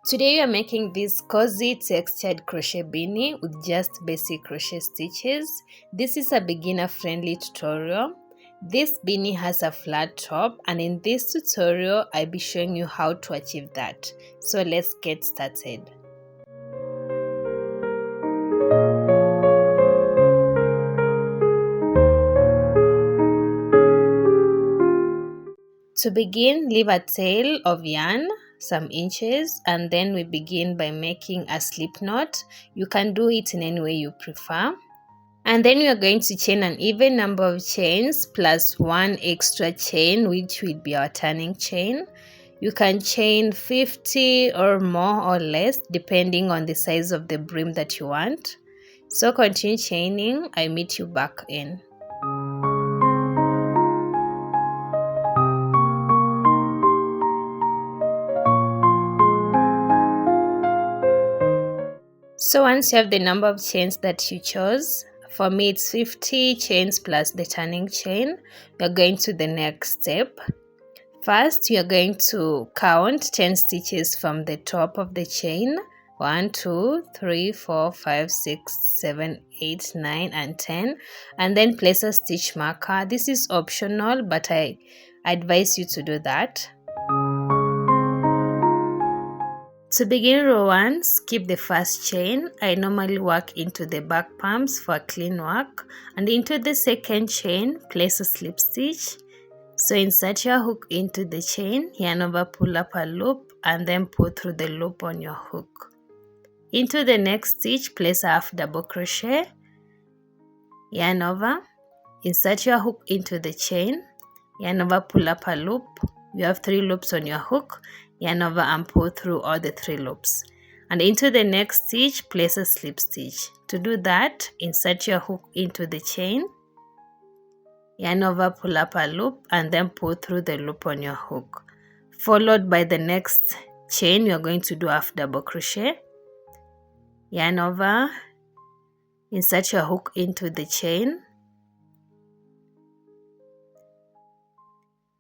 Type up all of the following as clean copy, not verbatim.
Today we are making this cozy textured crochet beanie with just basic crochet stitches. This is a beginner friendly tutorial. This beanie has a flat top, and in this tutorial I'll be showing you how to achieve that. So let's get started. To begin, leave a tail of yarn some inches, and then we begin by making a slip knot. You can do it in any way you prefer. And then we are going to chain an even number of chains plus one extra chain, which will be our turning chain. You can chain 50 or more or less depending on the size of the brim that you want. So continue chaining. I meet you back in. So once you have the number of chains that you chose, for me it's 50 chains plus the turning chain, you're going to the next step. First, you're going to count 10 stitches from the top of the chain. 1, 2, 3, 4, 5, 6, 7, 8, 9, and 10. And then place a stitch marker. This is optional, but I advise you to do that. To begin row 1, skip the first chain. I normally work into the back palms for clean work, and into the second chain, place a slip stitch. So insert your hook into the chain, yarn over, pull up a loop, and then pull through the loop on your hook. Into the next stitch, place a half double crochet, yarn over, insert your hook into the chain, yarn over, pull up a loop. You have 3 loops on your hook, yarn over and pull through all the 3 loops. And into the next stitch, place a slip stitch. To do that, insert your hook into the chain, yarn over, pull up a loop, and then pull through the loop on your hook. Followed by the next chain, you're going to do half double crochet, yarn over, insert your hook into the chain,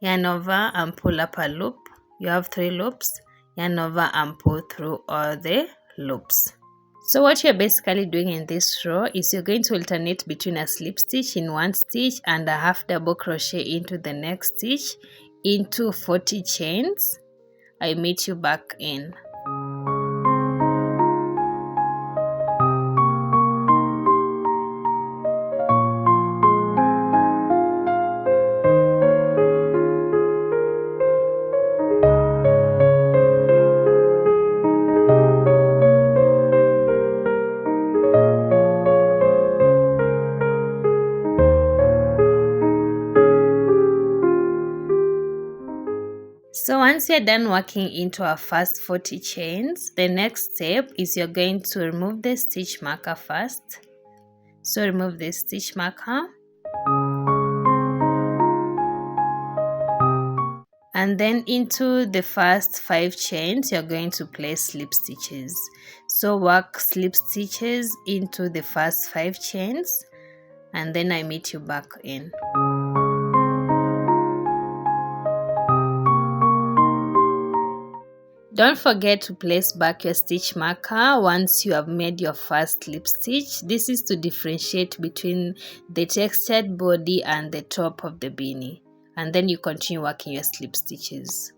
yarn over and pull up a loop. You have 3 loops, yarn over and pull through all the loops. So what you're basically doing in this row is you're going to alternate between a slip stitch in one stitch and a half double crochet into the next stitch into 40 chains. I meet you back in. So once you're done working into our first 40 chains, the next step is you're going to remove the stitch marker first. So remove the stitch marker. And then into the first 5 chains, you're going to place slip stitches. So work slip stitches into the first 5 chains, and then I meet you back in. Don't forget to place back your stitch marker once you have made your first slip stitch. This is to differentiate between the textured body and the top of the beanie. And then you continue working your slip stitches.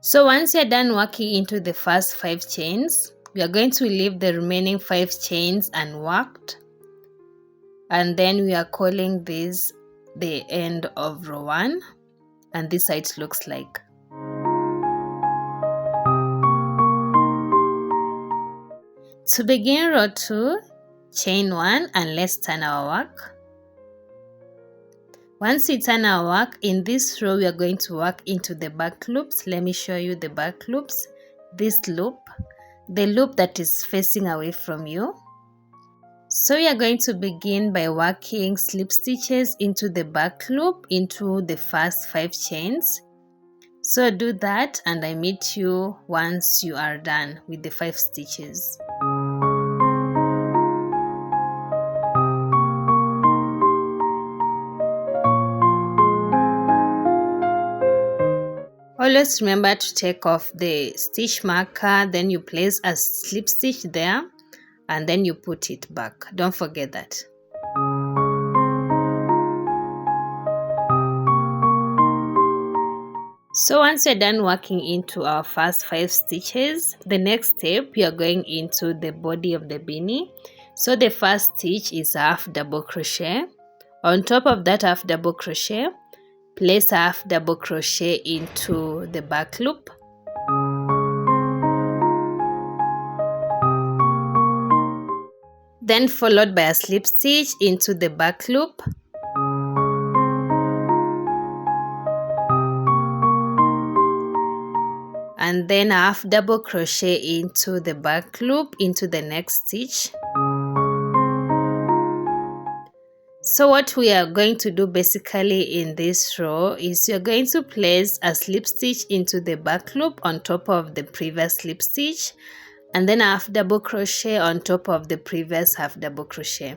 So once you're done working into the first 5 chains, we are going to leave the remaining 5 chains unworked, and then we are calling this the end of row 1, and this how it looks like. To begin row 2, chain 1 and let's turn our work. Once we turn our work, in this row we are going to work into the back loops. Let me show you the back loops. This loop, the loop that is facing away from you. So we are going to begin by working slip stitches into the back loop into the first 5 chains. So do that and I meet you once you are done with the 5 stitches. Always remember to take off the stitch marker, then you place a slip stitch there and then you put it back. Don't forget that. So once you're done working into our first 5 stitches, the next step we are going into the body of the beanie. So the first stitch is a half double crochet. On top of that half double crochet, place a half double crochet into the back loop. Then followed by a slip stitch into the back loop. And then a half double crochet into the back loop into the next stitch. So what we are going to do basically in this row is you're going to place a slip stitch into the back loop on top of the previous slip stitch, and then a half double crochet on top of the previous half double crochet.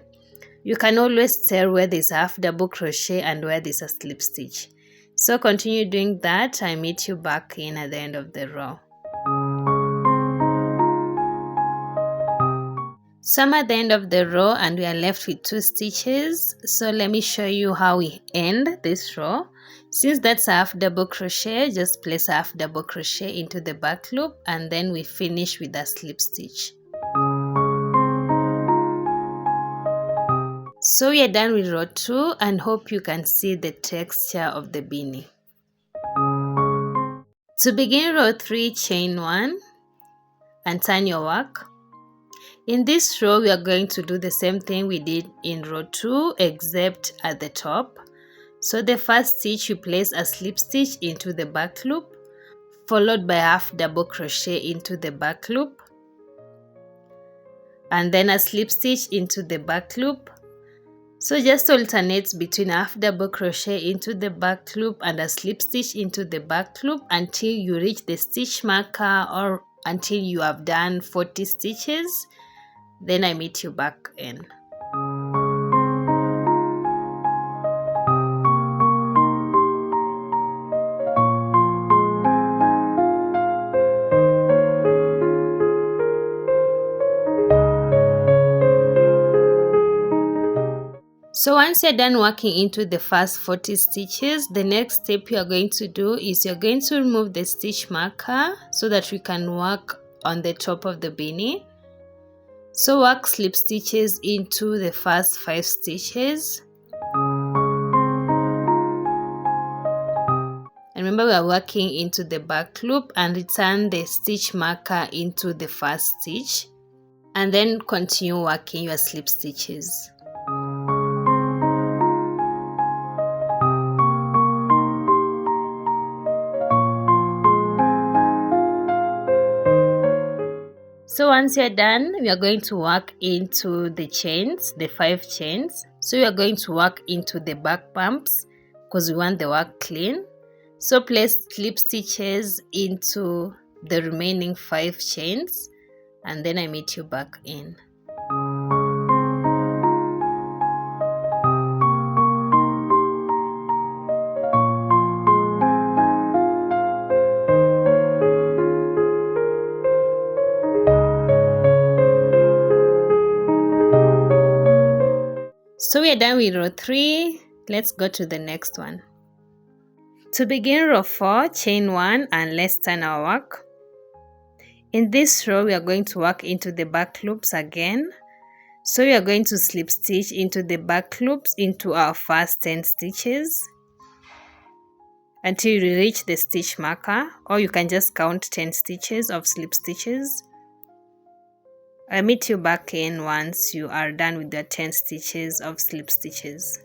You can always tell where there's a half double crochet and where there's a slip stitch. So continue doing that. I meet you back in at the end of the row. So I'm at the end of the row and we are left with 2 stitches. So let me show you how we end this row. Since that's a half double crochet, just place a half double crochet into the back loop and then we finish with a slip stitch. So we are done with row 2 and hope you can see the texture of the beanie. To begin row 3, chain 1 and turn your work. In this row, we are going to do the same thing we did in row 2 except at the top. So the first stitch, you place a slip stitch into the back loop, followed by a half double crochet into the back loop, and then a slip stitch into the back loop. So just alternate between a half double crochet into the back loop and a slip stitch into the back loop until you reach the stitch marker or until you have done 40 stitches. Then I meet you back in. So once you're done working into the first 40 stitches, the next step you are going to do is you're going to remove the stitch marker so that we can work on the top of the beanie. So work slip stitches into the first 5 stitches. And remember, we are working into the back loop and return the stitch marker into the first stitch. And then continue working your slip stitches. So once you're done, we are going to work into the chains, the 5 chains. So we are going to work into the back bumps because we want the work clean. So place slip stitches into the remaining 5 chains and then I meet you back in. So we are done with row 3. Let's go to the next one. To begin row 4, chain 1 and let's turn our work. In this row, we are going to work into the back loops again. So we are going to slip stitch into the back loops into our first 10 stitches until you reach the stitch marker, or you can just count 10 stitches of slip stitches. I'll meet you back in once you are done with the 10 stitches of slip stitches.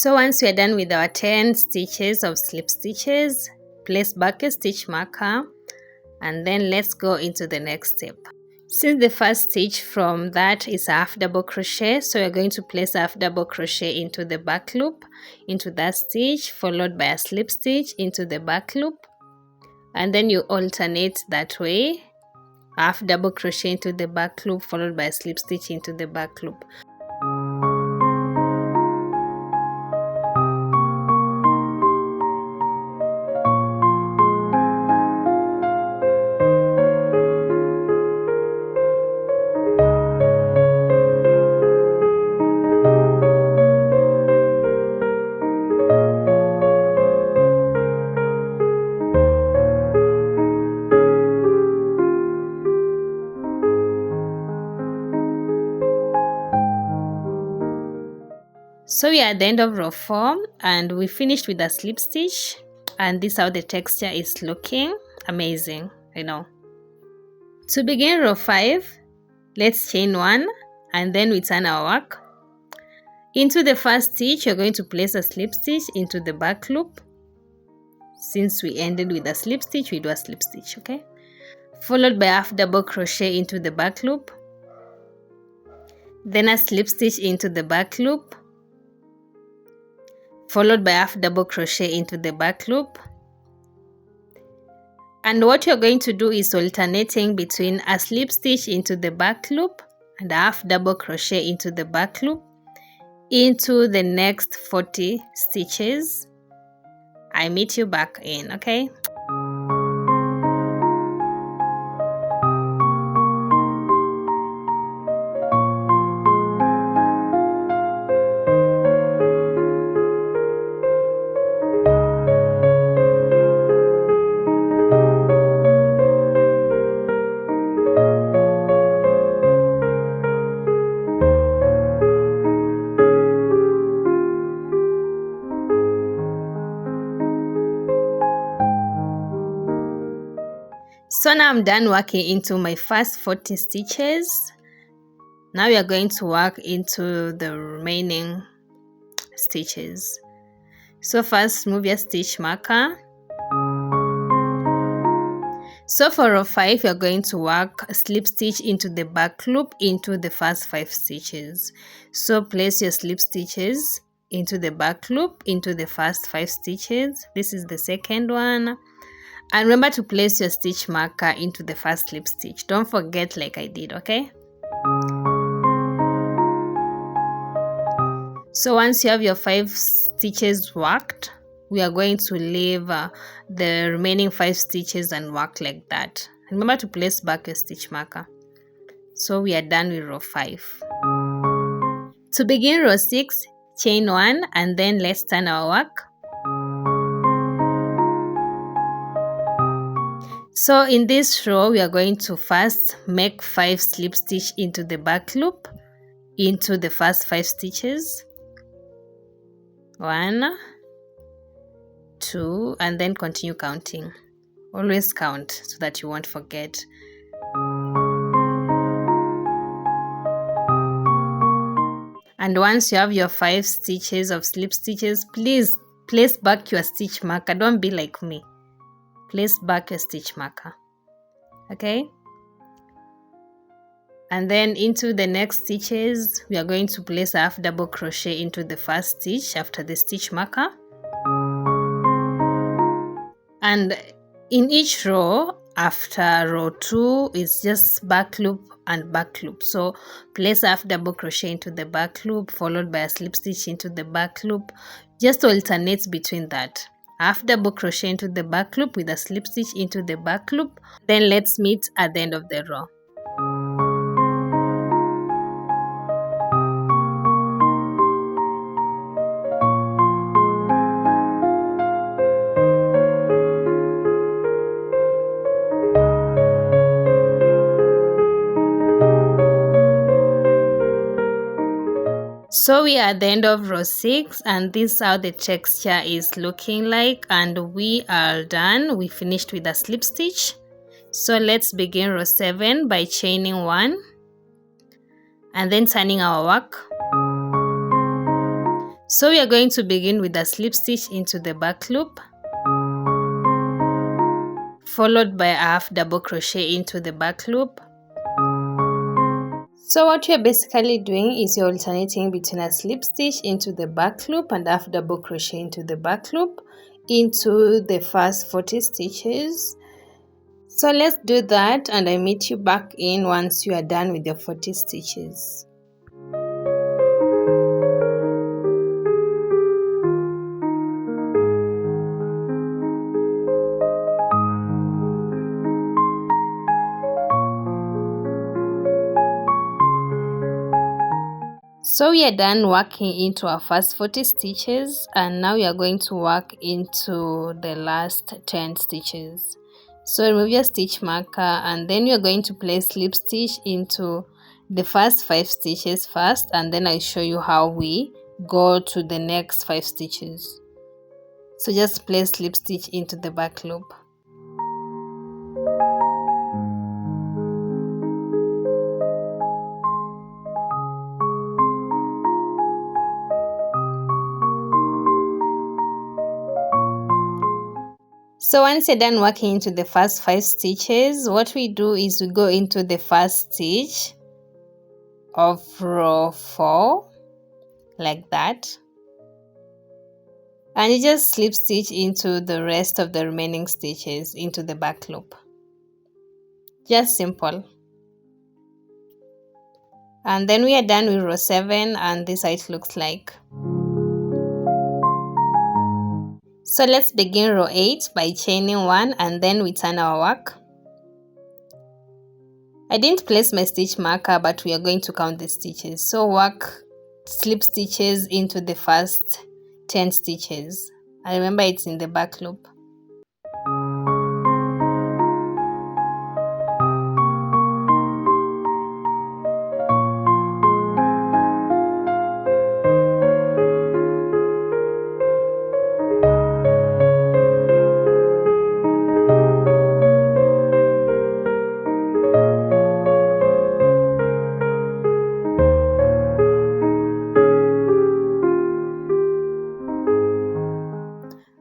So once we are done with our 10 stitches of slip stitches, place back a stitch marker and then let's go into the next step. Since the first stitch from that is a half double crochet, so you're going to place a half double crochet into the back loop, into that stitch, followed by a slip stitch into the back loop, and then you alternate that way, half double crochet into the back loop followed by a slip stitch into the back loop. So we are at the end of row 4 and we finished with a slip stitch, and this is how the texture is looking. Amazing, I know. To begin row 5, let's chain 1 and then we turn our work. Into the first stitch, you're going to place a slip stitch into the back loop. Since we ended with a slip stitch, we do a slip stitch, okay? Followed by a half double crochet into the back loop. Then a slip stitch into the back loop. Followed by a half double crochet into the back loop. And what you're going to do is alternating between a slip stitch into the back loop and a half double crochet into the back loop into the next 40 stitches. I meet you back in, okay? So now I'm done working into my first 40 stitches. Now we are going to work into the remaining stitches. So first, move your stitch marker. So for row 5, you're going to work a slip stitch into the back loop into the first 5 stitches. So place your slip stitches into the back loop into the first 5 stitches. This is the second one. And remember to place your stitch marker into the first slip stitch. Don't forget like I did, okay? So once you have your 5 stitches worked, we are going to leave the remaining 5 stitches and work like that. Remember to place back your stitch marker. So we are done with row 5. To begin row 6, chain 1 and then let's turn our work. So in this row, we are going to first make 5 slip stitch into the back loop into the first 5 stitches. 1, 2, and then continue counting. Always count so that you won't forget. And once you have your 5 stitches of slip stitches, please place back your stitch marker. Don't be like me. Place back your stitch marker, okay? And then into the next stitches, we are going to place a half double crochet into the first stitch after the stitch marker. And in each row, after row 2, it's just back loop and back loop. So place a half double crochet into the back loop followed by a slip stitch into the back loop. Just alternate between that. Half double crochet into the back loop with a slip stitch into the back loop. Then let's meet at the end of the row. So we are at the end of row 6 and this is how the texture is looking like, and we are done. We finished with a slip stitch. So let's begin row 7 by chaining 1 and then turning our work. So we are going to begin with a slip stitch into the back loop followed by a half double crochet into the back loop. So what you're basically doing is you're alternating between a slip stitch into the back loop and half double crochet into the back loop into the first 40 stitches. So let's do that, and I meet you back in once you are done with your 40 stitches. So we are done working into our first 40 stitches, and now we are going to work into the last 10 stitches. So remove your stitch marker, and then you're going to place slip stitch into the first 5 stitches first, and then I'll show you how we go to the next 5 stitches. So just place slip stitch into the back loop. So once you're done working into the first 5 stitches, what we do is we go into the first stitch of row 4 like that, and you just slip stitch into the rest of the remaining stitches into the back loop. Just simple. And then we are done with row 7, and this is how it looks like. So let's begin row 8 by chaining 1, and then we turn our work. I didn't place my stitch marker, but we are going to count the stitches. So work slip stitches into the first 10 stitches. And remember, it's in the back loop.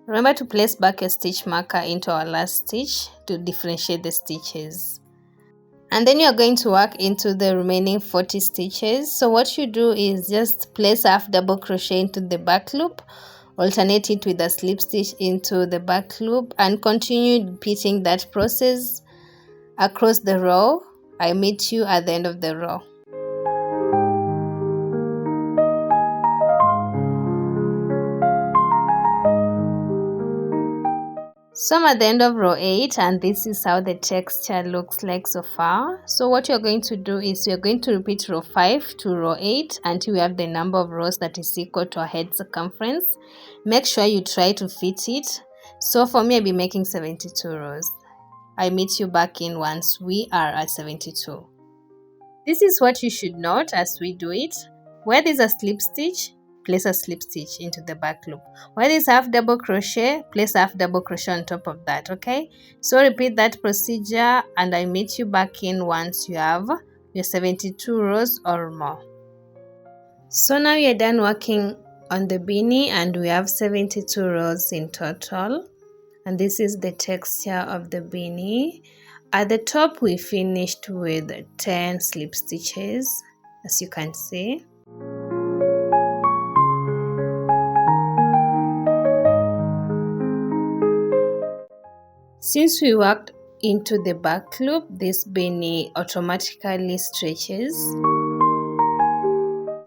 Remember to place back a stitch marker into our last stitch to differentiate the stitches. And then you're going to work into the remaining 40 stitches. So what you do is just place half double crochet into the back loop, alternate it with a slip stitch into the back loop, and continue repeating that process across the row. I meet you at the end of the row. So I'm at the end of row 8, and this is how the texture looks like so far. So what you're going to do is you're going to repeat row 5 to row 8 until you have the number of rows that is equal to our head circumference. Make sure you try to fit it. So for me, I'll be making 72 rows. I meet you back in once we are at 72. This is what you should note as we do it. Where there's a slip stitch, place a slip stitch into the back loop. Where there's half double crochet, place half double crochet on top of that, okay? So repeat that procedure, and I meet you back in once you have your 72 rows or more. So now you're done working on the beanie, and we have 72 rows in total. And this is the texture of the beanie. At the top, we finished with 10 slip stitches, as you can see. Since we worked into the back loop, this beanie automatically stretches.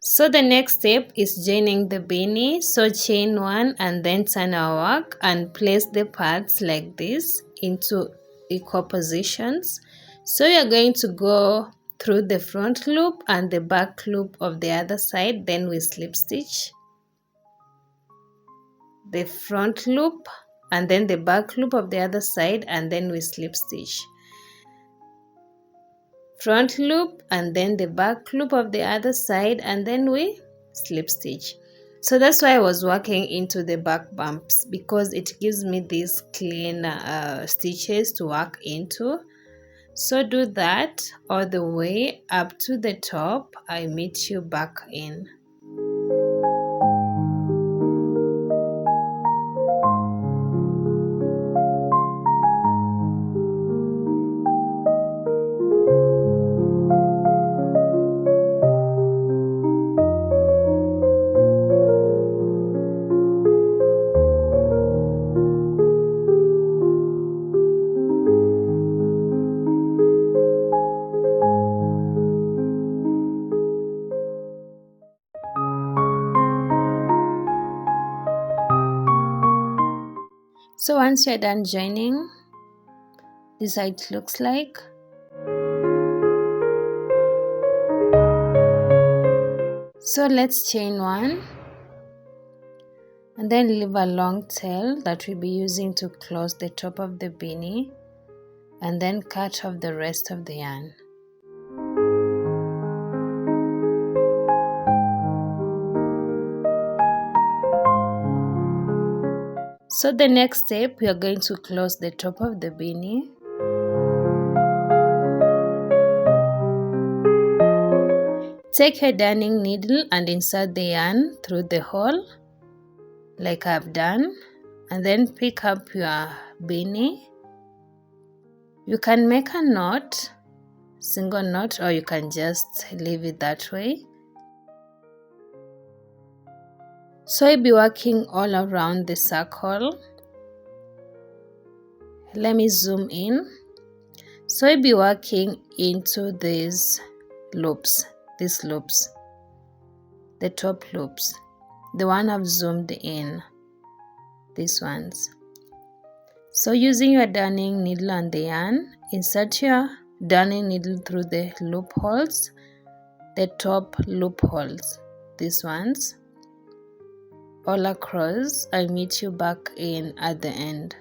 So the next step is joining the beanie. So chain 1 and then turn our work and place the parts like this into equal positions. So you're going to go through the front loop and the back loop of the other side, then we slip stitch the front loop and then the back loop of the other side, and then we slip stitch front loop and then the back loop of the other side, and then we slip stitch. So that's why I was working into the back bumps, because it gives me these clean stitches to work into. So do that all the way up to the top. I meet you back in. So once you're done joining, this is how it looks like. So let's chain one and then leave a long tail that we'll be using to close the top of the beanie, and then cut off the rest of the yarn. So the next step, we are going to close the top of the beanie. Take your darning needle and insert the yarn through the hole like I've done, and then pick up your beanie. You can make a knot, single knot, or you can just leave it that way. So I'll be working all around the circle. Let me zoom in. So I'll be working into these loops, the top loops, the one I've zoomed in, these ones. So using your darning needle and the yarn, insert your darning needle through the loopholes, the top loopholes, these ones, all across. I'll meet you back in at the end.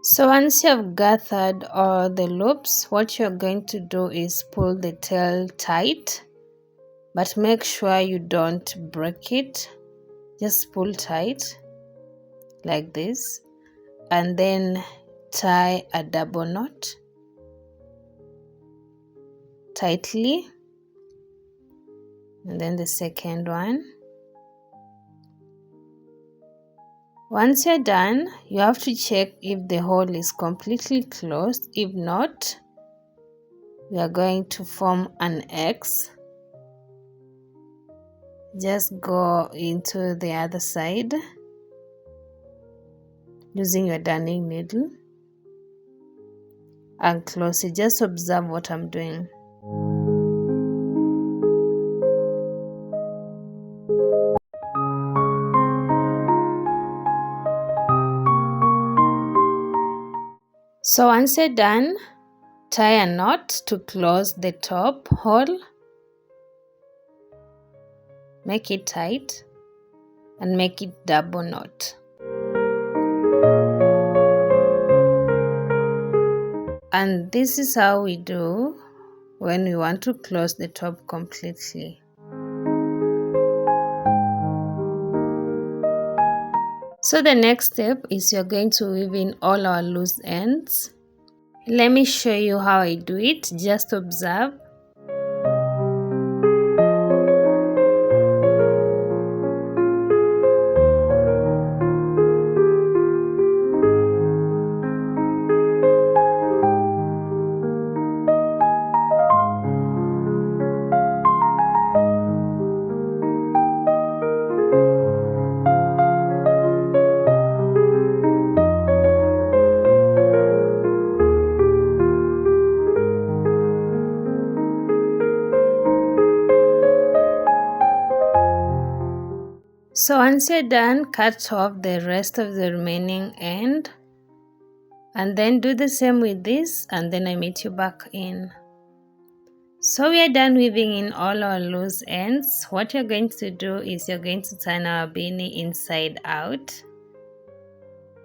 So once you have gathered all the loops, what you're going to do is pull the tail tight, but make sure you don't break it. Just pull tight like this, and then tie a double knot tightly, and then the second one. Once you're done, you have to check if the hole is completely closed. If not, we are going to form an X. Just go into the other side using your darning needle and close it. Just observe what I'm doing. So once you're done, tie a knot to close the top hole. Make it tight and make it double knot. And this is how we do when we want to close the top completely. So the next step is you're going to weave in all our loose ends. Let me show you how I do it. Just observe. So once you're done, cut off the rest of the remaining end, and then do the same with this, and then I meet you back in. So we are done weaving in all our loose ends. What you're going to do is you're going to turn our beanie inside out,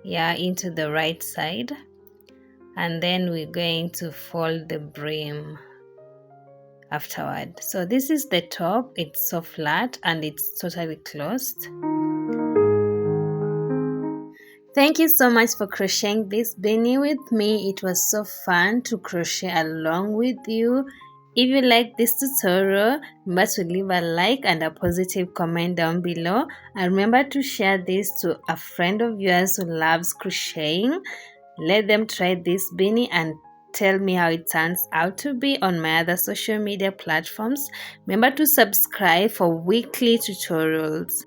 into the right side, and then we're going to fold the brim afterward. So this is the top. It's so flat and it's totally closed. Thank you so much for crocheting this beanie with me. It was so fun to crochet along with you. If you like this tutorial, remember to leave a like and a positive comment down below. And remember to share this to a friend of yours who loves crocheting. Let them try this beanie and tell me how it turns out to be on my other social media platforms. Remember to subscribe for weekly tutorials.